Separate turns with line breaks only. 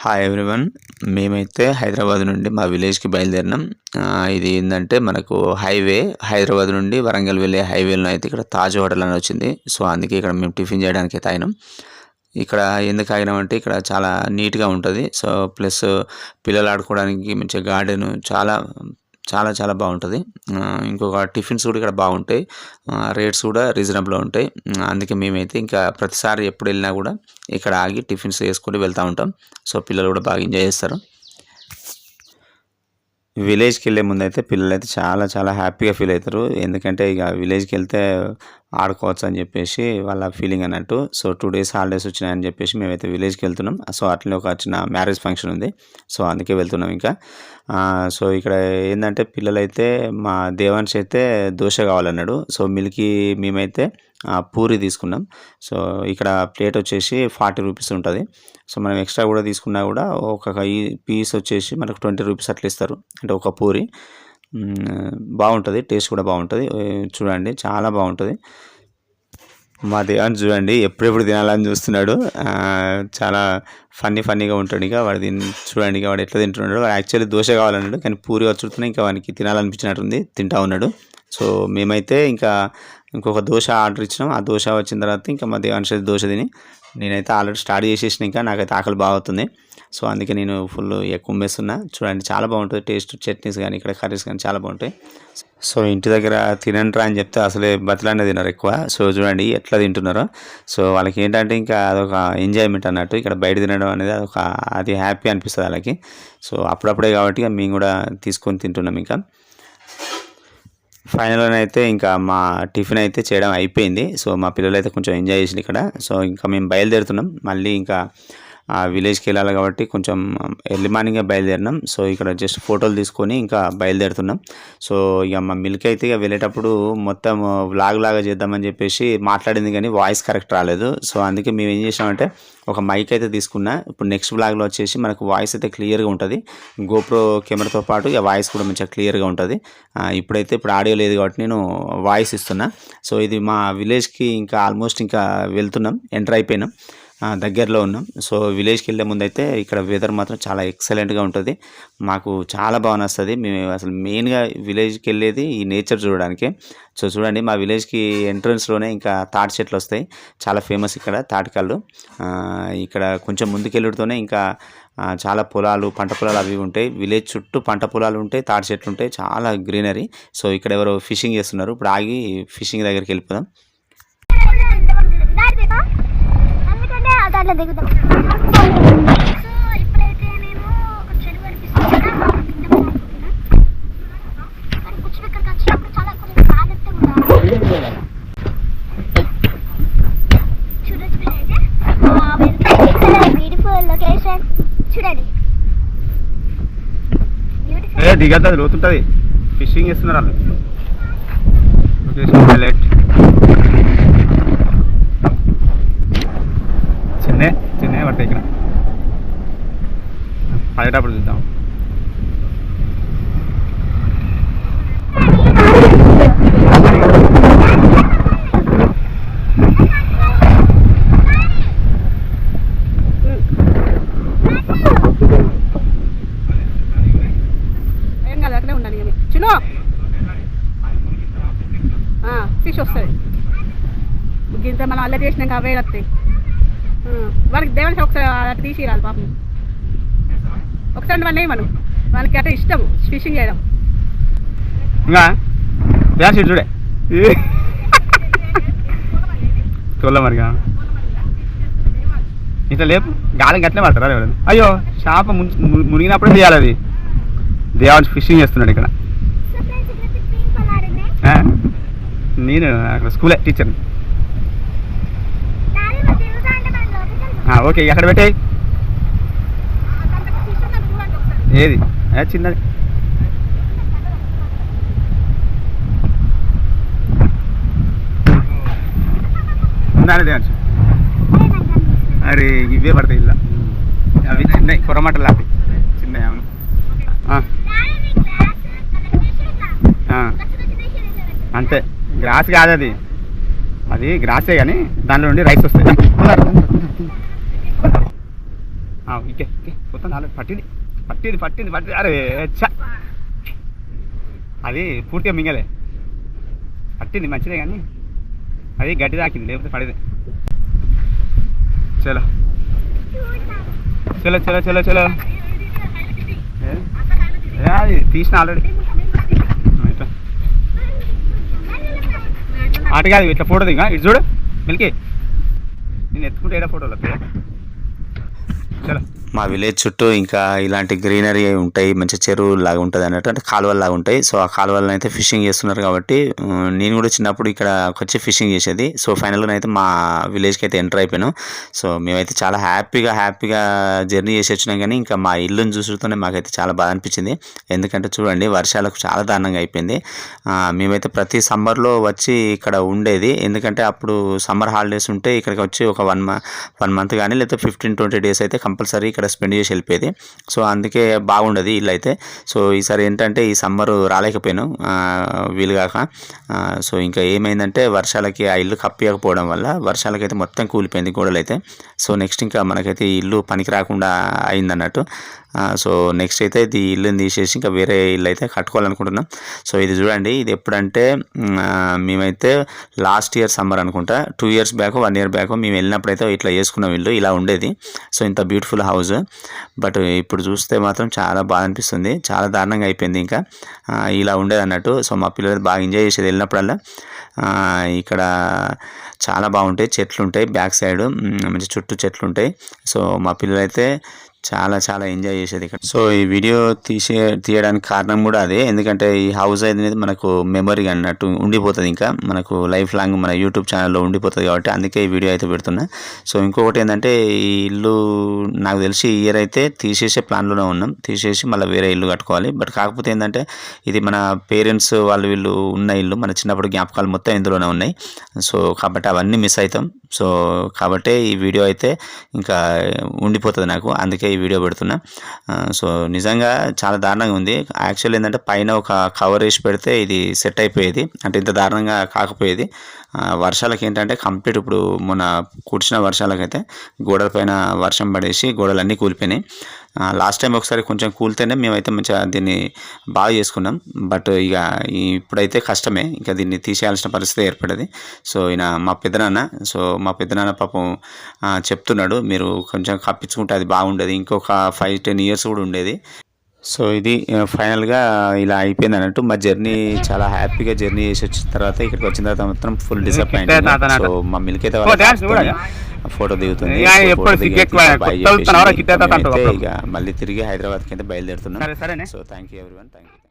Hi everyone. మేమైతే హైదరాబాద్ నుండి మా విలేజ్‌కి బయలుదేరినాం. ఇది ఏందంటే మనకు హైదరాబాద్ నుండి వరంగల్ వెళ్ళే హైవేలో అయితే ఇక్కడ తాజ్ హోటల్ అని వచ్చింది. సో, అందుకే ఇక్కడ మేము టిఫిన్ చేయడానికైతే ఆగినాం. ఇక్కడ ఎందుకు ఆగినామంటే ఇక్కడ చాలా నీట్‌గా ఉంటది. సో, ప్లస్ పిల్లలు ఆడుకోవడానికి మంచిగా గార్డెను చాలా చాలా బాగుంటది. ఇంకొక టిఫిన్స్ కూడా ఇక్కడ బాగుంటాయి. రేట్స్ కూడా రీజనబుల్‌గా ఉంటాయి. అందుకే మేమైతే ఇంకా ప్రతిసారి ఎప్పుడు వెళ్ళినా కూడా ఇక్కడ ఆగి టిఫిన్స్ చేసుకొని వెళ్తూ ఉంటాం. సో, పిల్లలు కూడా బాగా ఎంజాయ్ చేస్తారు. విలేజ్‌కి వెళ్ళే ముందైతే పిల్లలైతే చాలా చాలా హ్యాపీగా ఫీల్ అవుతారు. ఎందుకంటే ఇక విలేజ్‌కి వెళ్తే ఆడుకోవచ్చు అని చెప్పేసి వాళ్ళ ఫీలింగ్ అన్నట్టు. సో, 2 డేస్ హాలిడేస్ వచ్చినాయని చెప్పేసి మేమైతే విలేజ్‌కి వెళ్తున్నాం. సో, అట్లనే ఒక చిన్న మ్యారేజ్ ఫంక్షన్ ఉంది. సో, అందుకే వెళ్తున్నాం ఇంకా. సో, ఇక్కడ ఏందంటే పిల్లలైతే మా దేవాన్ష్ అయితే దోశ కావాలన్నాడు. సో, మేమైతే పూరి తీసుకున్నాం. సో, ఇక్కడ ప్లేట్ వచ్చేసి 40 రూపీస్ ఉంటుంది. సో, మనం ఎక్స్ట్రా కూడా తీసుకున్నా కూడా ఈ పీస్ వచ్చేసి మనకు 20 రూపీస్ అట్లా ఇస్తారు. అంటే ఒక పూరి బాగుంటుంది. టేస్ట్ కూడా బాగుంటుంది. చూడండి చాలా బాగుంటుంది. మా దేవాన్ని చూడండి ఎప్పుడెప్పుడు తినాలని చూస్తున్నాడు. చాలా ఫన్నీగా ఉంటాడు. ఇక వాడు చూడండి ఇక వాడు ఎట్లా తింటున్నాడు. వాడు యాక్చువల్లీ దోశ కావాలన్నాడు, కానీ పూరి వచ్చుతున్నాయి ఇంకా వానికి తినాలనిపించినట్టుంది, తింటా ఉన్నాడు. సో, మేమైతే ఇంకొక దోశ ఆర్డర్ ఇచ్చినాం. ఆ దోశ వచ్చిన తర్వాత ఇంకా మా దేవాన్ష్ దోశ తిని నేనైతే ఆల్రెడీ స్టార్ట్ చేసేసిన. ఇంకా నాకైతే ఆకలి బాగా అవుతుంది. సో, అందుకే నేను ఫుల్ ఎక్కువ ఉమ్మేస్తున్నా. చూడండి చాలా బాగుంటుంది టేస్ట్. చట్నీస్ కానీ ఇక్కడ కర్రీస్ కానీ చాలా బాగుంటాయి. సో, ఇంటి దగ్గర తినండిరా అని చెప్తే అసలే బతలానే తినరు ఎక్కువ. సో, చూడండి ఎట్లా తింటున్నారో. సో, వాళ్ళకి ఏంటంటే ఇంకా అదొక ఎంజాయ్మెంట్ అన్నట్టు. ఇక్కడ బయట తినడం అనేది అది హ్యాపీ అనిపిస్తుంది వాళ్ళకి. సో, అప్పుడప్పుడే కాబట్టి మేము కూడా తీసుకొని తింటున్నాం. ఇంకా ఫైనల్‌గా అయితే ఇంకా మా టిఫిన్ అయితే చేయడం అయిపోయింది. సో, మా పిల్లలు అయితే కొంచెం ఎంజాయ్ చేసిండ్రు ఇక్కడ. సో, ఇంకా మేము బయలుదేరుతున్నాం. మళ్ళీ ఇంకా విలేజ్‌కి వెళ్ళాలి కాబట్టి కొంచెం ఎర్లీ మార్నింగే బయలుదేరినాం. సో, ఇక్కడ జస్ట్ ఫోటోలు తీసుకొని ఇంకా బయలుదేరుతున్నాం. సో, ఇక మా మిల్క్ అయితే ఇక వెళ్ళేటప్పుడు మొత్తం వ్లాగ్ లాగా చేద్దామని చెప్పేసి మాట్లాడింది, కానీ వాయిస్ కరెక్ట్ రాలేదు. సో, అందుకే మేము ఏం చేసామంటే ఒక మైక్ అయితే తీసుకున్నా. ఇప్పుడు నెక్స్ట్ వ్లాగ్లో వచ్చేసి మనకు వాయిస్ అయితే క్లియర్గా ఉంటుంది. గోప్రో కెమెరాతో పాటు ఇక వాయిస్ కూడా మంచిగా క్లియర్గా ఉంటుంది. ఇప్పుడు ఆడియో లేదు కాబట్టి నేను వాయిస్ ఇస్తున్నా. సో, ఇది మా విలేజ్కి ఇంకా ఆల్మోస్ట్ ఇంకా వెళ్తున్నాం, ఎంటర్ అయిపోయినాం, దగ్గరలో ఉన్నాం. సో, విలేజ్కి వెళ్ళే ముందు అయితే ఇక్కడ వెదర్ మాత్రం చాలా ఎక్సలెంట్గా ఉంటుంది. మాకు చాలా బాగా నచ్చుతుంది. మేము అసలు మెయిన్గా విలేజ్కి వెళ్ళేది ఈ నేచర్ చూడడానికి. సో, చూడండి మా విలేజ్కి ఎంట్రన్స్లోనే ఇంకా తాటి చెట్లు వస్తాయి. చాలా ఫేమస్ ఇక్కడ తాటికల్లు. ఇక్కడ కొంచెం ముందుకెళ్ళుడుతోనే ఇంకా చాలా పంట పొలాలు అవి ఉంటాయి. విలేజ్ చుట్టూ పంట పొలాలు ఉంటాయి, తాటి చెట్లు ఉంటాయి, చాలా గ్రీనరీ. సో, ఇక్కడ ఎవరో ఫిషింగ్ చేస్తున్నారు. ఇప్పుడు ఆగి ఫిషింగ్ దగ్గరికి వెళ్ళిపోదాం.
దిగుతాం. సో, ఇప్పుడైతే మేము ఒక చెరువు కనిపిస్తుంది కదా, కానీ కుచ్చి దగ్గరికి వచ్చినప్పుడు చాలా కొంచెం జాగ్రత్తగా ఉండాలి. చూడొచ్చు మీరైతే బ్యూటిఫుల్ లొకేషన్ చూడండి.
దిగద్దు, లోతుంటుంది. ఫిషింగ్ చేస్తున్నారు వాళ్ళు. Location highlight. చిన్న పడతాయి ఇక్కడ. పడేటప్పుడు చూద్దాం.
ఏం కాదు, అక్కడే ఉండాలి. చిన్న ఫిష్ వస్తుంది. ఇంత మనం అల్లరి చేసినాక అవే వస్తాయి. వాళ్ళకి దేవునికి ఒకసారి అట్లా తీసిరాలి పాపం. ఒకసారి వాళ్ళు ఏమను, వాళ్ళకి అట్లా ఇష్టం ఫిషింగ్ చేయడం.
చూడే చూడలే మరిగా ఇట్లా లేపు గాలికి అట్లే పడతారా ఎవరైనా? అయ్యో, చేప మునిగినప్పుడే తీయాలి. అది దేవాన్ని ఫిషింగ్ చేస్తున్నాడు ఇక్కడ. నేను అక్కడ స్కూలే టీచర్. ఓకే, ఎక్కడ పెట్టాయి? ఏది చిన్నది? దేవచ్చు. అరే, ఇవే పడతాయి ఇలా. అవి చిన్నవి కొరమటలు లాంటి చిన్నవి. అవును, అంతే. గ్రాస్ కాదు అది, అది గ్రాసే కానీ దానిలో నుండి రైస్ వస్తాయి. ఇంకే మొత్తం నాలుగు పట్టింది అరే ఛ! అది పూర్తిగా మింగలే, పట్టింది మంచిదే కానీ అది గట్టి తాకింది, లేకపోతే పడేది. చలో చలో చలో చలో చలో అది తీసిన ఆల్రెడీ. అటు కాదు ఇట్లా ఫోటో దిగా, ఇటు చూడు మిల్కి, నేను ఎత్తుకుంటే ఏడా ఫోటోలు వస్తాయి. చలో
మా విలేజ్ చుట్టూ ఇంకా ఇలాంటి గ్రీనరీ ఉంటాయి, మంచి చెరువు లాగా ఉంటుంది అన్నట్టు, అంటే కాలువలు లాగా ఉంటాయి. సో ఆ కాలువలను అయితే ఫిషింగ్ చేస్తున్నారు కాబట్టి నేను కూడా చిన్నప్పుడు ఇక్కడ వచ్చి ఫిషింగ్ చేసేది. సో ఫైనల్గా అయితే మా విలేజ్కి అయితే ఎంటర్ అయిపోయాను. సో మేమైతే చాలా హ్యాపీగా జర్నీ చేసి వచ్చినాం. కానీ ఇంకా మా ఇల్లుని చూసుతూనే మాకైతే చాలా బాధ అనిపించింది. ఎందుకంటే చూడండి వర్షాలకు చాలా దారుణంగా అయిపోయింది. మేమైతే ప్రతి సమ్మర్లో వచ్చి ఇక్కడ ఉండేది, ఎందుకంటే అప్పుడు సమ్మర్ హాలిడేస్ ఉంటే ఇక్కడికి వచ్చి ఒక 1 మంత్ కానీ లేకపోతే 15-20 డేస్ అయితే కంపల్సరీ ఇక్కడ స్పెండ్ చేసి వెళ్ళిపోయేది. సో అందుకే బాగుండదు ఇల్లు అయితే. సో ఈసారి ఏంటంటే ఈ సమ్మర్ రాలేకపోయాను వీలుగాక. సో ఇంకా ఏమైందంటే వర్షాలకి ఆ ఇల్లు కప్పియకపోవడం వల్ల వర్షాలకైతే మొత్తం కూలిపోయింది గోడలు అయితే. సో నెక్స్ట్ ఇంకా మనకైతే ఈ ఇల్లు పనికి రాకుండా అయిందన్నట్టు. సో నెక్స్ట్ అయితే ఈ ఇల్లుని తీసేసి ఇంకా వేరే ఇల్లు అయితే కట్టుకోవాలనుకుంటున్నాం. సో ఇది చూడండి, ఇది ఎప్పుడంటే మేమైతే లాస్ట్ ఇయర్ సమ్మర్ అనుకుంటా, 2 years బ్యాక్ 1 year బ్యాక్ మేము వెళ్ళినప్పుడు అయితే ఇట్లా చేసుకున్నాం. ఇల్లు ఇలా ఉండేది. సో ఇంత బ్యూటిఫుల్ హౌస్. బట్ ఇప్పుడు చూస్తే మాత్రం చాలా బాగా అనిపిస్తుంది, చాలా దారుణంగా అయిపోయింది. ఇంకా ఇలా ఉండేది అన్నట్టు. సో మా పిల్లలు బాగా ఎంజాయ్ చేసేది వెళ్ళినప్పుడల్లా. ఇక్కడ చాలా బాగుంటాయి, చెట్లు ఉంటాయి బ్యాక్ సైడ్, మంచి చుట్టూ చెట్లు ఉంటాయి. సో మా పిల్లలు అయితే చాలా ఎంజాయ్ చేసేది ఇక్కడ. సో ఈ వీడియో తీయడానికి కారణం కూడా అదే, ఎందుకంటే ఈ హౌస్ అనేది మనకు మెమరీ అన్నట్టు ఉండిపోతుంది, ఇంకా మనకు లైఫ్ లాంగ్ మన యూట్యూబ్ ఛానల్లో ఉండిపోతుంది కాబట్టి అందుకే ఈ వీడియో అయితే పెడుతున్నా. సో ఇంకొకటి ఏంటంటే ఈ ఇల్లు నాకు తెలిసి ఈ ఇయర్ అయితే తీసేసే ప్లాన్లోనే ఉన్నాం, తీసేసి మళ్ళీ వేరే ఇల్లు కట్టుకోవాలి. బట్ కాకపోతే ఏంటంటే ఇది మన పేరెంట్స్ వీళ్ళు ఉన్న ఇల్లు, మన చిన్నప్పుడు జ్ఞాపకాలు మొత్తం ఇందులోనే ఉన్నాయి. సో కాబట్టి అవన్నీ మిస్ అవుతాం. సో కాబట్టి ఈ వీడియో అయితే ఇంకా ఉండిపోతుంది నాకు, అందుకే ఈ వీడియో పెడుతున్నా. సో నిజంగా చాలా దారుణంగా ఉంది. యాక్చువల్లీ ఏంటంటే పైన ఒక కవర్ వేసి పెడితే ఇది సెట్ అయిపోయేది, అంటే ఇంత దారుణంగా కాకపోయేది. వర్షాలకి ఏంటంటే కంప్లీట్ ఇప్పుడు మొన్న కురిసిన వర్షాలకైతే గోడల పైన వర్షం పడేసి గోడలన్నీ కూలిపోయినాయి. లాస్ట్ టైం ఒకసారి కొంచెం కూలితేనే మేమైతే మంచిగా దీన్ని బాగా చేసుకున్నాం. బట్ ఇక ఇప్పుడైతే కష్టమే, ఇంకా దీన్ని తీసేయాల్సిన పరిస్థితి ఏర్పడేది. సో ఈయన మా పెద్దనాన్న పాపం చెప్తున్నాడు, మీరు కొంచెం కప్పించుకుంటే అది బాగుండేది, ఇంకొక 5-10 years కూడా ఉండేది. సో ఇది ఫైనల్గా ఇలా అయిపోయింది అన్నట్టు. మా జర్నీ చాలా హ్యాపీగా జర్నీ చేసి వచ్చిన తర్వాత ఇక్కడికి వచ్చిన తర్వాత మాత్రం ఫుల్ డిసప్పాయింట్. సో మా మిల్క్ అయితే ఫోటో దిగుతుంది, ఇక మళ్ళీ తిరిగి హైదరాబాద్కి అయితే బయలుదేరుతున్నాం. So thank you everyone, thank you.